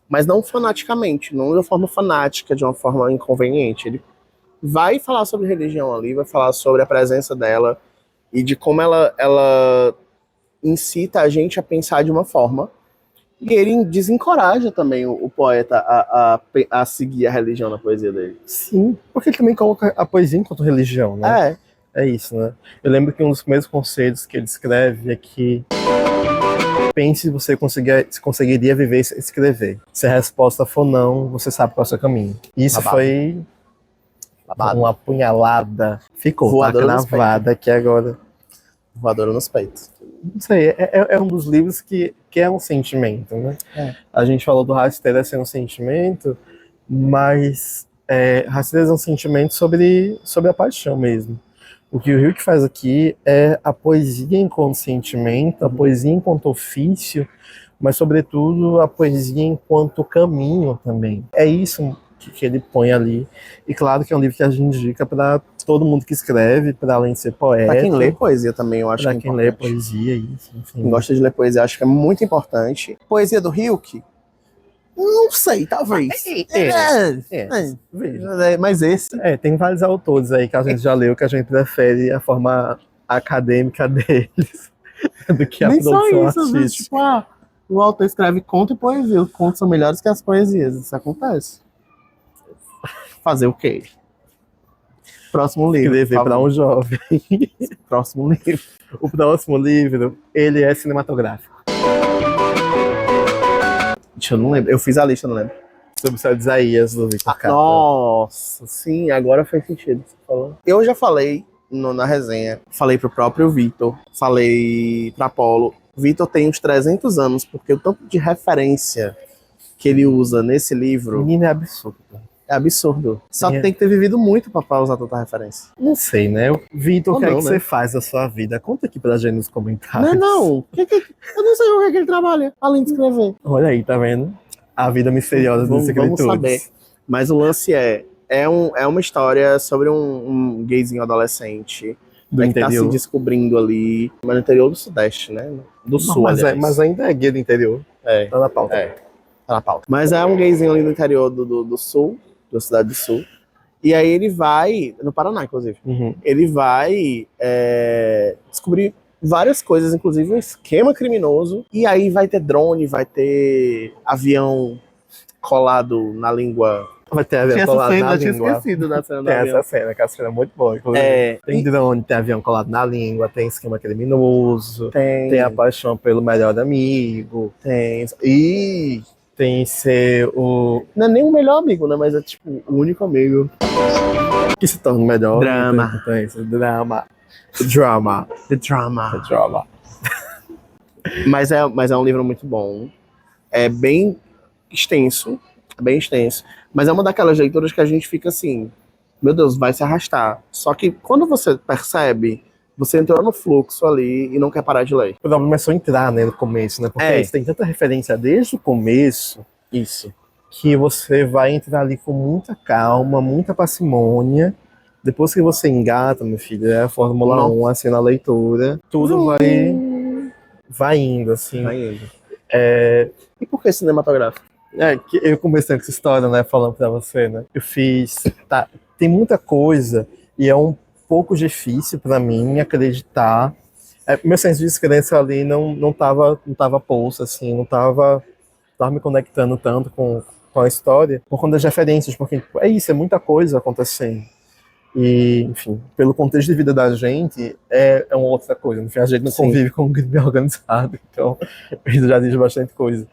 mas não fanaticamente, não de uma forma fanática, de uma forma inconveniente. Ele vai falar sobre religião ali, vai falar sobre a presença dela e de como ela incita a gente a pensar de uma forma. E ele desencoraja também o poeta a seguir a religião na poesia dele. Sim, porque ele também coloca a poesia enquanto religião, né? É isso, né? Eu lembro que um dos primeiros conselhos que ele escreve é que pense se você conseguiria viver e escrever. Se a resposta for não, você sabe qual é o seu caminho. Isso foi uma apunhalada. Ficou gravada aqui agora. Voadora nos peitos. Não sei, é um dos livros que é um sentimento, né? A gente falou do Rasteiras ser um sentimento, mas Rasteiras é um sentimento sobre a paixão mesmo. O que o Hilke faz aqui é a poesia enquanto sentimento, a poesia enquanto ofício, mas, sobretudo, a poesia enquanto caminho também. É isso que ele põe ali. E claro que é um livro que a gente indica para todo mundo que escreve, para além de ser poeta. Para quem lê poesia também, eu acho que é importante. Para quem lê poesia, isso. Enfim. Quem gosta de ler poesia, acho que é muito importante. Poesia do Hilke? Não sei, talvez. Mas esse... tem vários autores aí que a gente já leu, que a gente prefere a forma acadêmica deles do que a produção artística. Tipo, o autor escreve conto e poesia. Os contos são melhores que as poesias. Isso acontece. Fazer o quê? Próximo livro. Escrever para um jovem. Próximo livro. O próximo livro, ele é cinematográfico. Eu não lembro. Eu fiz a lista, não lembro. Sobre o céu de Isaías, do Victor Carter. Nossa, sim, agora faz sentido. Você falou. Eu já falei na resenha, falei pro próprio Vitor, falei pra Apolo. Vitor tem uns 300 anos, porque o tanto de referência que ele usa nesse livro... Menino, é absurdo. É absurdo. Só tem que ter vivido muito pra usar tanta referência. Não sei, né? Vitor, o que é que você faz da sua vida? Conta aqui pra gente nos comentários. Não. Eu não sei o que ele trabalha, além de escrever. Olha aí, tá vendo? A vida misteriosa dos escritores. Vamos saber. Mas o lance é uma história sobre um gayzinho adolescente do interior. Que tá se descobrindo ali, mas no interior do Sudeste, né? Do Sul, mas ainda é gay do interior. Tá na pauta. Tá na pauta. Mas é um gayzinho ali no interior do Sul, da cidade do Sul. E aí ele vai, no Paraná, inclusive, ele vai descobrir várias coisas, inclusive um esquema criminoso. E aí vai ter drone, vai ter avião colado na língua. Vai ter avião colado na língua. Eu tinha esquecido da cena do avião. Essa cena, que é uma cena muito boa. Tem drone, tem avião colado na língua, tem esquema criminoso, tem a paixão pelo melhor amigo. E tem ser o... Não é nem o melhor amigo, né? Mas é tipo o único amigo. Que se torna o melhor. Drama. Então, esse drama. The drama. Mas é um livro muito bom. É bem extenso. Mas é uma daquelas leituras que a gente fica assim, meu Deus, vai se arrastar. Só que quando você percebe, você entrou no fluxo ali e não quer parar de ler. O problema é só entrar, né, no começo, né? Porque você tem tanta referência desde o começo. Isso. Que você vai entrar ali com muita calma, muita parcimônia. Depois que você engata, meu filho, é a Fórmula 1, assim, na leitura, tudo vai indo, assim. Vai indo. E por que cinematográfico? Que eu comecei com essa história, né, falando pra você, né? Eu fiz... tem muita coisa e é um pouco difícil pra mim acreditar. Meu senso de descrença ali não tava pulso, assim, não tava me conectando tanto com a história, por conta das referências, porque é isso, é muita coisa acontecendo. E, enfim, pelo contexto de vida da gente, é uma outra coisa. No fim, a gente não convive com um crime organizado, então isso já diz bastante coisa.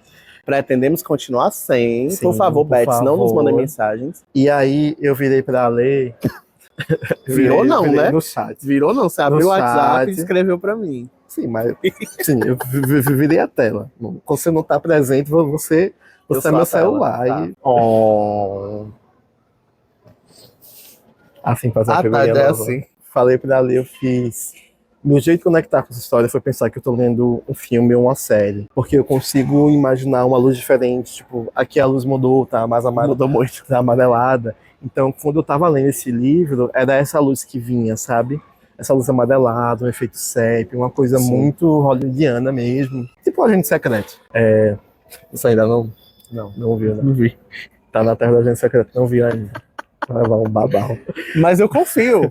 Pretendemos continuar sem. Sim, por favor, Beth, não nos mandem mensagens. E aí eu virei pra ler. Virou não, né? No chat. Virou não, você abriu o WhatsApp e escreveu pra mim. Sim, mas eu virei a tela. Quando você não tá presente, você é meu celular. Tá. Assim, fazer uma figurinha nova. Assim. Falei pra ler, eu fiz... Meu jeito de conectar com essa história foi pensar que eu tô lendo um filme ou uma série. Porque eu consigo imaginar uma luz diferente. Tipo, aqui a luz mudou, tá mais amarelada. Mudou muito. Tá amarelada. Então, quando eu tava lendo esse livro, era essa luz que vinha, sabe? Essa luz amarelada, um efeito sépia, uma coisa muito hollywoodiana mesmo. Tipo um Agente Secreto. Isso ainda não viu, né? Não vi. Tá na terra do Agente Secreto, não vi ainda. Vai levar um babau. Mas eu confio.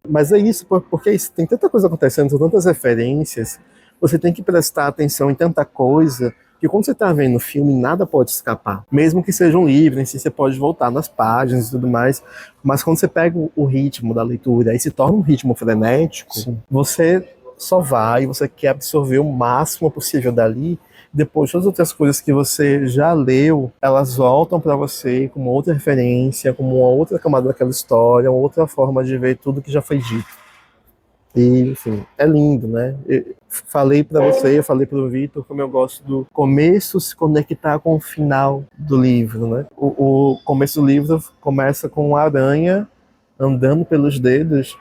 Mas é isso, porque tem tanta coisa acontecendo, são tantas referências, você tem que prestar atenção em tanta coisa, que quando você tá vendo o filme, nada pode escapar. Mesmo que seja um livro, em si você pode voltar nas páginas e tudo mais, mas quando você pega o ritmo da leitura e se torna um ritmo frenético, você só vai, você quer absorver o máximo possível dali. Depois, todas as outras coisas que você já leu, elas voltam para você como outra referência, como uma outra camada daquela história, uma outra forma de ver tudo que já foi dito. E, enfim, é lindo, né? Eu falei para você, eu falei para o Vitor, como eu gosto do começo se conectar com o final do livro, né? O começo do livro começa com uma aranha andando pelos dedos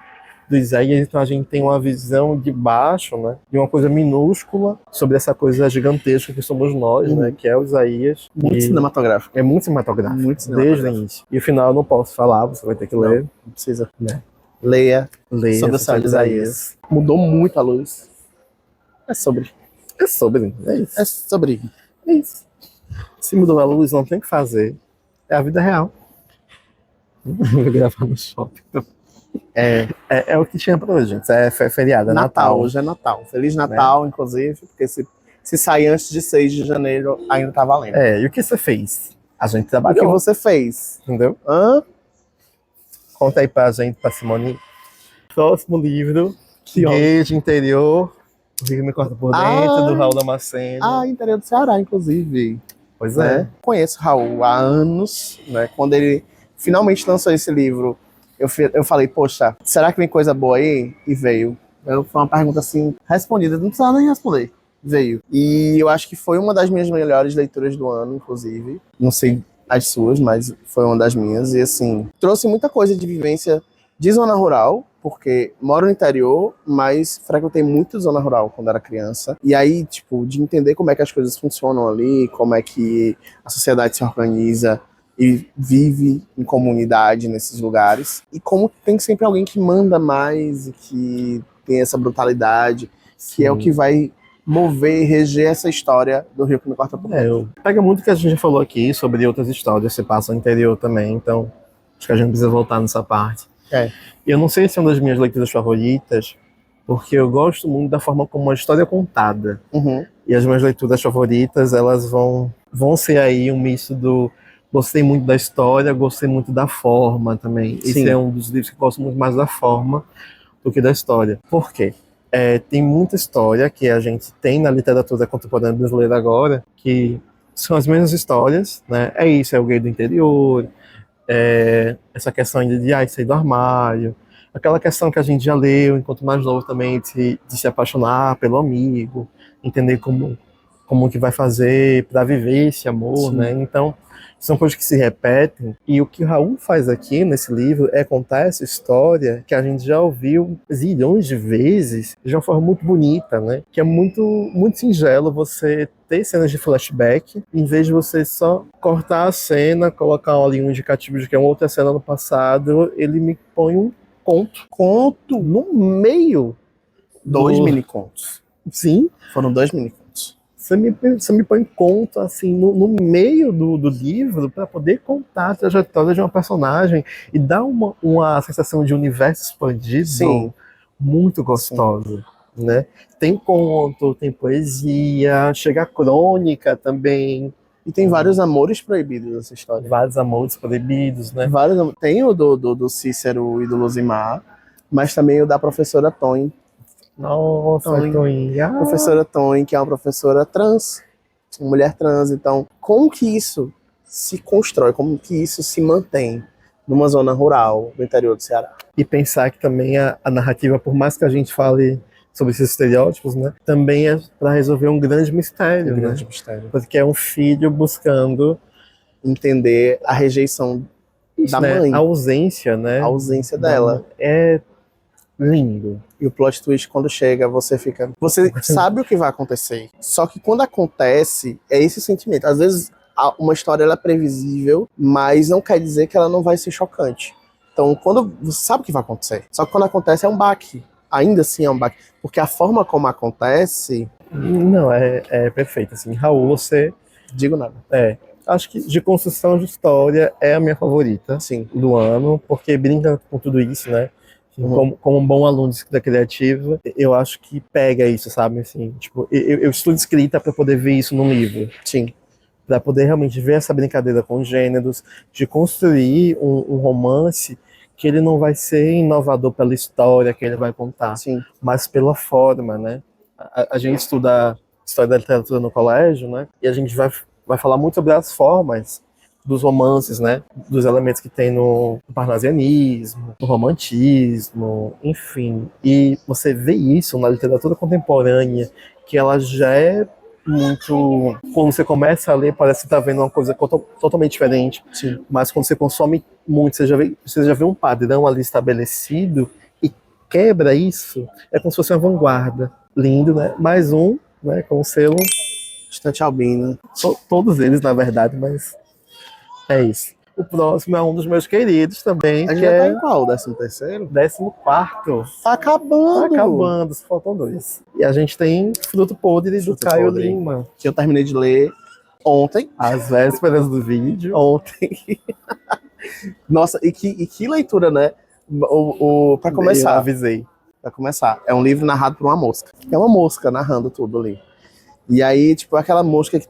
do Isaías, então a gente tem uma visão de baixo, né, de uma coisa minúscula sobre essa coisa gigantesca que somos nós, né, que é o Isaías. Muito cinematográfico. É muito cinematográfico, Muito desde o cinematográfico. início. E o final eu não posso falar, você vai ter que ler. Não precisa. Né? Leia Leia sobre o céu de Isaías. Mudou muito a luz. É sobre. É sobre, é isso. É sobre. É isso. Se mudou a luz, não tem o que fazer. É a vida real. Vou gravar no shopping. É o que tinha pra hoje, gente. É feriado, é Natal. Hoje é Natal. Feliz Natal, inclusive, porque se sair antes de 6 de janeiro, ainda tá valendo. E o que você fez? A gente O trabalhou. que você fez? Entendeu? Hã? Conta aí pra gente, pra Simone. Próximo livro, Gay de Interior, O Rio Me Corta por Dentro, do Raul Damasceno. Interior do Ceará, inclusive. Pois Né? Conheço o Raul há anos, né? Quando ele finalmente lançou esse livro, eu falei, poxa, será que vem coisa boa aí? E veio. Foi uma pergunta assim, respondida, não precisava nem responder. Veio. E eu acho que foi uma das minhas melhores leituras do ano, inclusive. Não sei as suas, mas foi uma das minhas. E assim, trouxe muita coisa de vivência de zona rural, porque moro no interior, mas frequentei muito zona rural quando era criança. E aí, tipo, de entender como é que as coisas funcionam ali, como é que a sociedade se organiza e vive em comunidade nesses lugares. E como tem sempre alguém que manda mais e que tem essa brutalidade, que é o que vai mover e reger essa história do Rio que me corta por dentro. Pega muito o que a gente já falou aqui sobre outras histórias, se passa no interior também, então acho que a gente precisa voltar nessa parte. Eu não sei se é uma das minhas leituras favoritas, porque eu gosto muito da forma como a história é contada. E as minhas leituras favoritas, elas vão ser aí um misto do gostei muito da história, gostei muito da forma também. Sim. Esse é um dos livros que eu gosto muito mais da forma do que da história. Por quê? Tem muita história que a gente tem na literatura contemporânea brasileira agora, que são as mesmas histórias, né? É isso, é o gay do interior, essa questão ainda de sair do armário, aquela questão que a gente já leu enquanto mais novo também, de se apaixonar pelo amigo, entender como que vai fazer para viver esse amor, né? Então, são coisas que se repetem, e o que o Raul faz aqui nesse livro é contar essa história que a gente já ouviu zilhões de vezes, de uma forma muito bonita, né? Que é muito, muito singelo você ter cenas de flashback, em vez de você só cortar a cena, colocar ali um indicativo de que é uma outra cena no passado, ele me põe um conto no meio. 2 mini-contos. Sim. Foram 2 mini-contos. Você me põe conto assim, no meio do livro para poder contar a trajetória de uma personagem e dar uma sensação de universo expandido. Sim. Muito gostosa. Né? Tem conto, tem poesia, chega a crônica também. E tem vários amores proibidos nessa história. Vários amores proibidos, né? Tem o do Cícero e do Luzimar, mas também o da professora Toin. Nossa, Toin. Professora Toin, que é uma professora trans, uma mulher trans. Então, como que isso se constrói, como que isso se mantém numa zona rural do interior do Ceará? E pensar que também a narrativa, por mais que a gente fale sobre esses estereótipos, né, também é para resolver um grande mistério. Um grande mistério. Porque é um filho buscando entender a rejeição da mãe. A ausência, né? A ausência dela. É lindo. E o plot twist, quando chega, você sabe o que vai acontecer. Só que quando acontece, é esse sentimento. Às vezes, uma história ela é previsível, mas não quer dizer que ela não vai ser chocante. Então, quando você sabe o que vai acontecer. Só que quando acontece, é um baque. Ainda assim é um baque. Porque a forma como acontece... Não, é perfeito. Assim, Raul, você... Digo nada. Acho que de construção de história é a minha favorita. Sim. Do ano, porque brinca com tudo isso, né? Como um bom aluno de escrita criativa, eu acho que pega isso, sabe? Assim, tipo, eu estudo escrita para poder ver isso no livro. Sim. Para poder realmente ver essa brincadeira com gêneros, de construir um romance que ele não vai ser inovador pela história que ele vai contar, Sim. mas pela forma, né? A gente estuda história da literatura no colégio, né? E a gente vai falar muito sobre as formas dos romances, né? Dos elementos que tem no parnasianismo, no romantismo, enfim. E você vê isso na literatura contemporânea, que ela já é muito... Quando você começa a ler, parece que está vendo uma coisa totalmente diferente. Sim. Mas quando você consome muito, você já vê um padrão ali estabelecido, e quebra isso, é como se fosse uma vanguarda. Lindo, né? Mais um, né? Com o selo. Estante Albina. Todos eles, na verdade, mas é isso. O próximo é um dos meus queridos também, A gente que já tá é em qual? 13º? 14º. Tá acabando! Tá acabando, só faltam 2. E a gente tem Fruto Podre do Fruto Caio Podre. Lima. Que eu terminei de ler ontem. Às vésperas do vídeo. Ontem. Nossa, e que leitura, né? Pra Eu começar. avisei. Pra começar. É um livro narrado por uma mosca. É uma mosca narrando tudo ali. E aí, tipo, aquela mosca que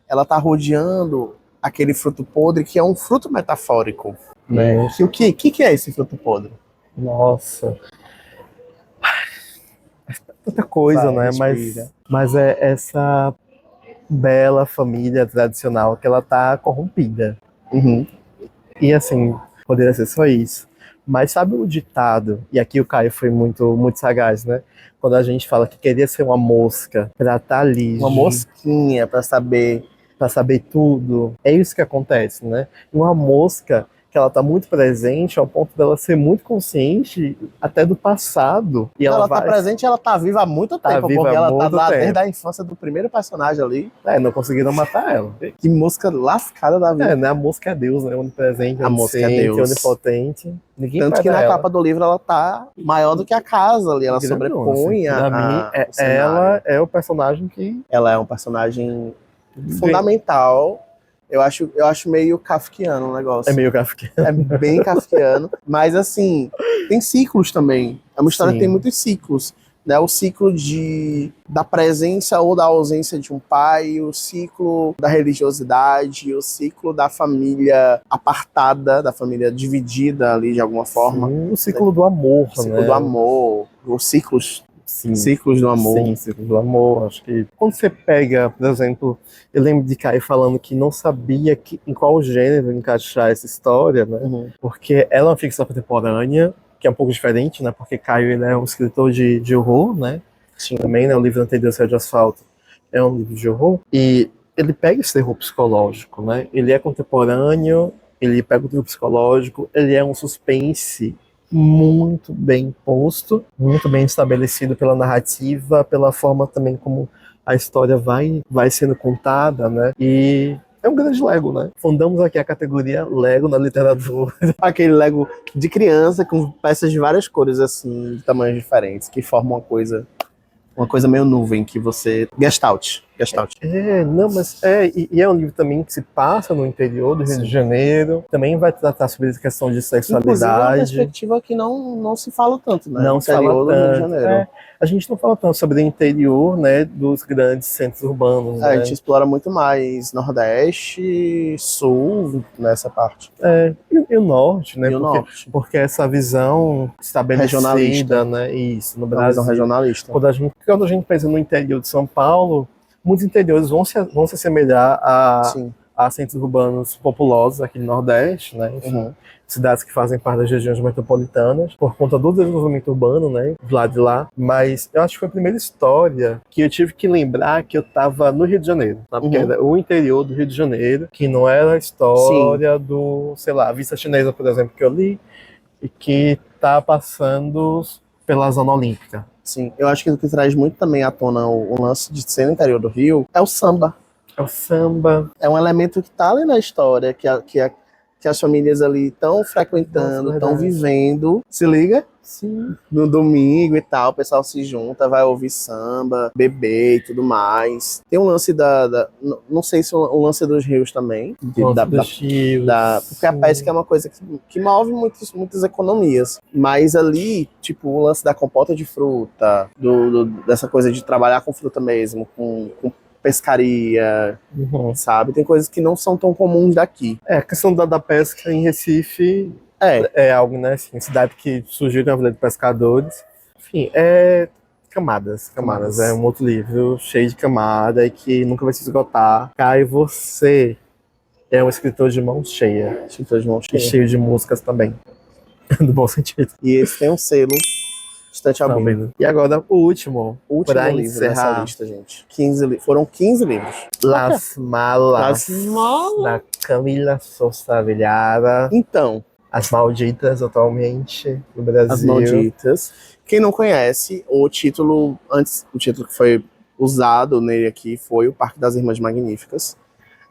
ela tá rodeando aquele fruto podre, que é um fruto metafórico, né? Isso. O que é esse fruto podre? Nossa. Tanta coisa, Vai, né? respira. Mas é essa bela família tradicional que ela tá corrompida. Uhum. E assim, poderia ser só isso. Mas sabe o ditado? E aqui o Caio foi muito, muito sagaz, né? Quando a gente fala que queria ser uma mosca pra estar ali, Uma mosquinha pra saber. pra saber tudo. É isso que acontece, né? Uma mosca que ela tá muito presente ao ponto dela ser muito consciente até do passado. E Ela tá vai presente, ela tá viva há muito tá tempo, viva porque há ela tá muito lá tempo. desde a infância do primeiro personagem ali. Não conseguiram matar ela. Que mosca lascada da vida. Né? A mosca é Deus, né? Onipresente, A mosca é onisciente, Deus. onipotente. Ninguém Tanto que para na ela. capa do livro ela tá maior do que a casa ali, ela Grandona, sobrepõe assim. Pra mim, o cenário. ela é o personagem que Ela é um personagem fundamental. Eu acho meio kafkiano o negócio. é meio kafkiano. É bem kafkiano, mas assim, tem ciclos também. É uma história que tem muitos ciclos, né? O ciclo da presença ou da ausência de um pai, o ciclo da religiosidade, o ciclo da família apartada, da família dividida ali de alguma forma. Sim, o ciclo do amor, O ciclo né? do amor, os ciclos. Sim. Ciclos do amor. Sim, ciclo do amor. Acho que quando você pega, por exemplo, eu lembro de Caio falando que não sabia em qual gênero encaixar essa história, né? Uhum. Porque ela é uma ficção contemporânea, que é um pouco diferente, né? Porque Caio ele é um escritor de horror, né? Sim. Também, né? O livro anterior, Céu de Asfalto, é um livro de horror. E ele pega esse terror psicológico, né? Ele é contemporâneo, ele pega o terror psicológico, ele é um suspense muito bem posto, muito bem estabelecido pela narrativa, pela forma também como a história vai sendo contada, né? E é um grande Lego, né? Fundamos aqui a categoria Lego na literatura. Aquele Lego de criança com peças de várias cores, assim, de tamanhos diferentes, que formam uma coisa meio nuvem, que você... Gestalt. Não, mas e é um livro também que se passa no interior do Rio de Janeiro, também vai tratar sobre essa questão de sexualidade. Inclusive, é uma perspectiva que não se fala tanto, né? Não se fala do Rio de tanto. Janeiro. A gente não fala tanto sobre o interior, né, dos grandes centros urbanos, né? A gente explora muito mais Nordeste, Sul, nessa parte. E o Norte, né? E o Norte. Porque essa visão estabelecida, Regionalista. né? Isso, no Uma Brasil. visão regionalista. Quando a gente pensa no interior de São Paulo, muitos interiores vão se assemelhar a centros urbanos populosos aqui no Nordeste, né? Enfim, cidades que fazem parte das regiões metropolitanas, por conta do desenvolvimento urbano, né? Do lado de lá. Mas eu acho que foi a primeira história que eu tive que lembrar que eu estava no Rio de Janeiro. Né? Porque era o interior do Rio de Janeiro, que não era a história do, sei lá, a Vista Chinesa, por exemplo, que eu li, e que tá passando pela Zona Olímpica. Sim, eu acho que o que traz muito também à tona o lance de ser no interior do Rio é o samba. É o samba. É um elemento que tá ali na história, que as famílias ali estão frequentando, estão vivendo. Se liga? Sim. No domingo e tal, o pessoal se junta, vai ouvir samba, beber e tudo mais. Tem um lance não sei se o lance dos rios também. Porque a pesca é uma coisa que move muitas economias. Mas ali, tipo, o lance da compota de fruta, dessa coisa de trabalhar com fruta mesmo, com pescaria, sabe? Tem coisas que não são tão comuns daqui. A questão da pesca em Recife é algo, né? Assim, cidade que surgiu na vida de pescadores. Enfim, Camadas. É um outro livro cheio de camada e que nunca vai se esgotar. Caio, você é um escritor de mão cheia. E cheio de músicas também. No bom sentido. E esse tem um selo Estante Albina. E agora o último pra livro encerrar dessa lista, gente. Foram 15 livros. Las Malas, da Camila Sousa Vilhara. Então, As Malditas, atualmente, no As Brasil. Malditas. Quem não conhece, o título que foi usado nele aqui foi O Parque das Irmãs Magníficas,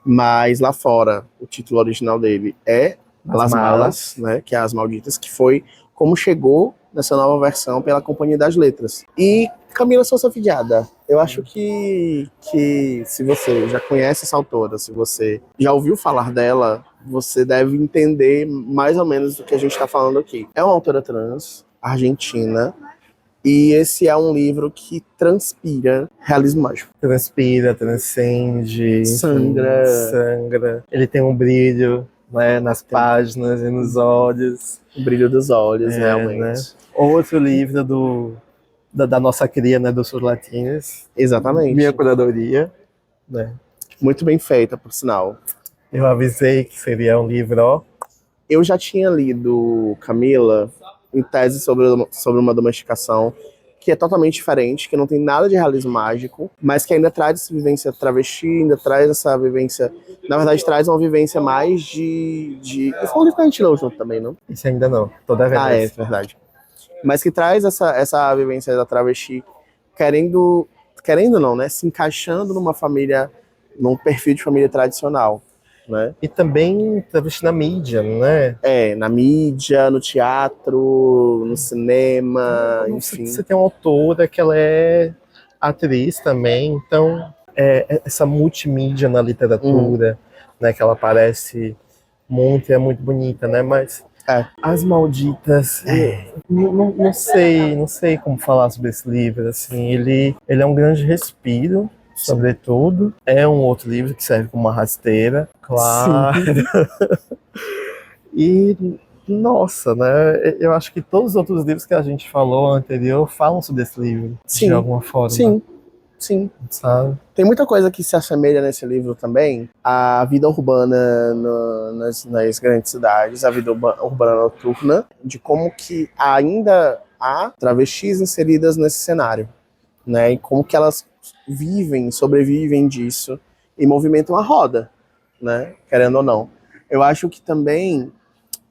mas lá fora o título original dele é Las Malas, né, que é As Malditas, que foi como chegou nessa nova versão pela Companhia das Letras. E Camila Sousa Vidiada, eu acho que se você já conhece essa autora, se você já ouviu falar dela, você deve entender mais ou menos do que a gente está falando aqui. É uma autora trans, argentina, e esse é um livro que transpira realismo mágico. Transpira, transcende, Sangra. sangra. Ele tem um brilho, né, nas páginas e nos olhos. O brilho dos olhos, realmente. Né? Outro livro da nossa cria, né, do Surlatinas. Exatamente. Minha curadoria, né? Muito bem feita, por sinal. Eu avisei que seria um livro, ó. Eu já tinha lido Camila em tese sobre uma domesticação que é totalmente diferente, que não tem nada de realismo mágico, mas que ainda traz essa vivência travesti, ainda traz essa vivência... Na verdade, traz uma vivência mais de... Esse é um livro que a gente leu junto também, não? Isso ainda não, toda vez. Ah, é verdade. Mas que traz essa vivência da travesti querendo não, né? Se encaixando numa família, num perfil de família tradicional, né? E também travesti na mídia, né? Na mídia, no teatro, no cinema, enfim. Você tem uma autora que ela é atriz também, então essa multimídia na literatura, né? Que ela aparece muito e é muito bonita, né? Mas As Malditas, não sei como falar sobre esse livro, assim, ele é um grande respiro, sobretudo. É um outro livro que serve como uma rasteira, claro. E, nossa, né, eu acho que todos os outros livros que a gente falou anterior falam sobre esse livro, de alguma forma. Sim. Sabe? Tem muita coisa que se assemelha nesse livro também à vida urbana nas grandes cidades, a vida urbana noturna, de como que ainda há travestis inseridas nesse cenário, né? E como que elas sobrevivem disso e movimentam a roda, né? Querendo ou não. Eu acho que também,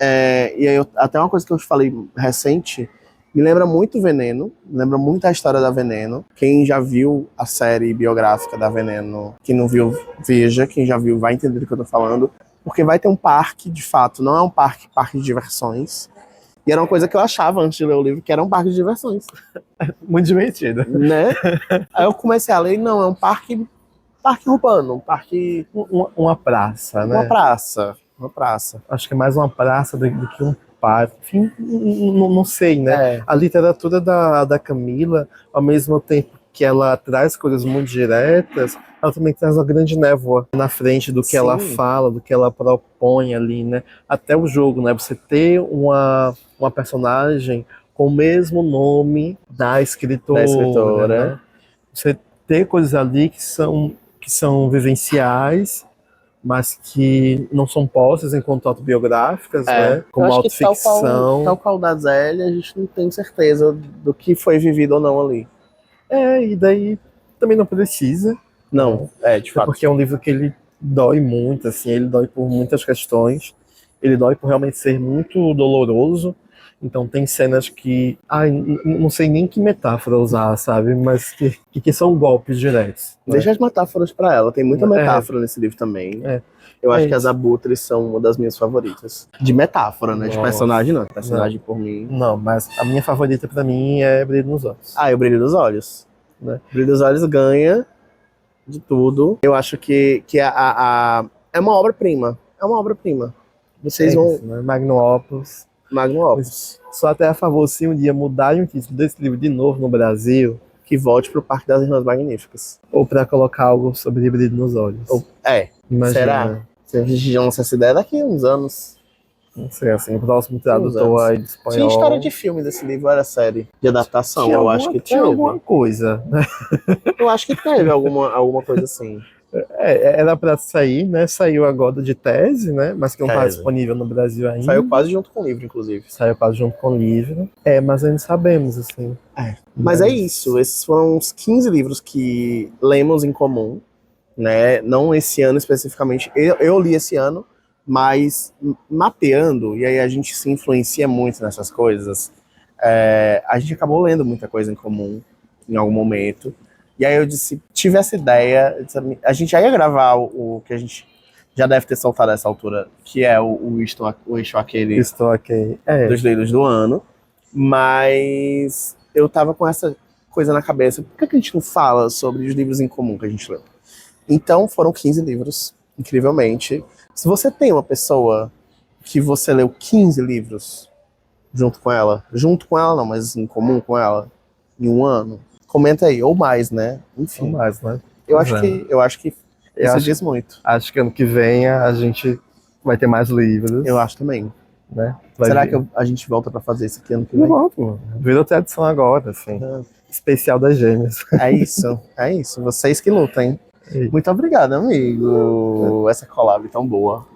e aí até uma coisa que eu te falei recente, me lembra muito Veneno, me lembra muito a história da Veneno. Quem já viu a série biográfica da Veneno, quem não viu, veja. Quem já viu vai entender do que eu tô falando. Porque vai ter um parque, de fato, não é um parque de diversões. E era uma coisa que eu achava antes de ler o livro, que era um parque de diversões. Muito divertido. Né? Aí eu comecei a ler, não, é um parque urbano, um parque... Uma praça, né? Uma praça. Acho que é mais uma praça do que um parque. Enfim, não sei, né? A literatura da Camila, ao mesmo tempo que ela traz coisas muito diretas, ela também traz uma grande névoa na frente do que ela fala, do que ela propõe ali, né? Até o jogo, né? Você ter uma personagem com o mesmo nome da escritora. Né? Você ter coisas ali que são vivenciais, mas que não são postas enquanto autobiográficas, né? Como autoficção. Tal qual da Zélia, a gente não tem certeza do que foi vivido ou não ali. E daí também não precisa. Não, de fato. Porque é um livro que ele dói muito, assim, ele dói por muitas questões. Ele dói por realmente ser muito doloroso. Então tem cenas que... não sei nem que metáfora usar, sabe? Mas que são golpes diretos. Né? Deixa as metáforas pra ela. Tem muita metáfora nesse livro também. Eu acho que as abutres são uma das minhas favoritas. De metáfora, né? De personagem não. Personagem por mim. Não, mas a minha favorita pra mim é Brilho nos Olhos. É o Brilho dos Olhos. Né? Brilho dos Olhos ganha de tudo. Eu acho que é uma obra-prima. É uma obra-prima. Vocês vão... Isso, né? Magnum Opus. Magnum Opus. Só até a favor, se um dia mudarem o título desse livro de novo no Brasil, que volte pro Parque das Irmãs Magníficas. Ou pra colocar algo sobre Brilho nos Olhos. Imagina. Será? Se a gente já lança essa ideia daqui a uns anos. Não sei, assim, o próximo tradutor aí de espanhol. Tinha história de filme desse livro, era série de adaptação, eu acho que tinha. Alguma coisa, né? Eu acho que teve alguma coisa assim. Era pra sair, né? Saiu agora de tese, né? Mas que não tá disponível no Brasil ainda. Saiu quase junto com o livro, inclusive. Saiu quase junto com o livro. Mas ainda sabemos, assim. Mas é isso. Esses foram uns 15 livros que lemos em comum, né? Não esse ano especificamente. Eu li esse ano, Mas mapeando, e aí a gente se influencia muito nessas coisas, a gente acabou lendo muita coisa em comum em algum momento. E aí eu disse, tive essa ideia, a gente já ia gravar o que a gente já deve ter soltado a essa altura, que é o Isto Aquele Estou aqui. dos livros do ano, mas eu tava com essa coisa na cabeça, por que a gente não fala sobre os livros em comum que a gente leu? Então foram 15 livros, incrivelmente. Se você tem uma pessoa que você leu 15 livros junto com ela não, mas em comum com ela, em um ano, comenta aí, ou mais, né? Enfim, Mais, né? eu Pois acho é. que, eu acho que Eu isso acho- diz muito. Acho que ano que vem a gente vai ter mais livros. Eu acho também. Né? Vai Será vir. que a gente volta pra fazer isso aqui ano que Não vem? volto, mano. Virou tradição agora, assim. Especial das gêmeas. É isso, é isso. Vocês que lutem. E Muito obrigado, amigo. Essa collab tão boa.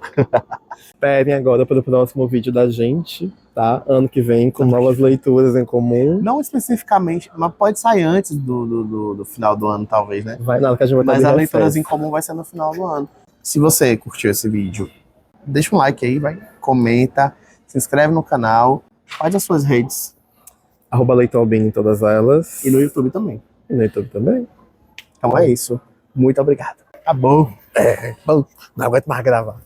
esperem agora para o próximo vídeo da gente, tá? Ano que vem, com novas leituras em comum. Não especificamente, mas pode sair antes do final do ano, talvez, né? Vai nada que a gente vai Mas estar as de leituras recesso. em comum vai ser no final do ano. Se você curtiu esse vídeo, deixa um like aí, vai, comenta, se inscreve no canal, faz as suas redes @LeitorBin em todas elas. e no YouTube também. E no YouTube também. Então é isso. Muito obrigado. Acabou. Bom, não aguento mais gravar.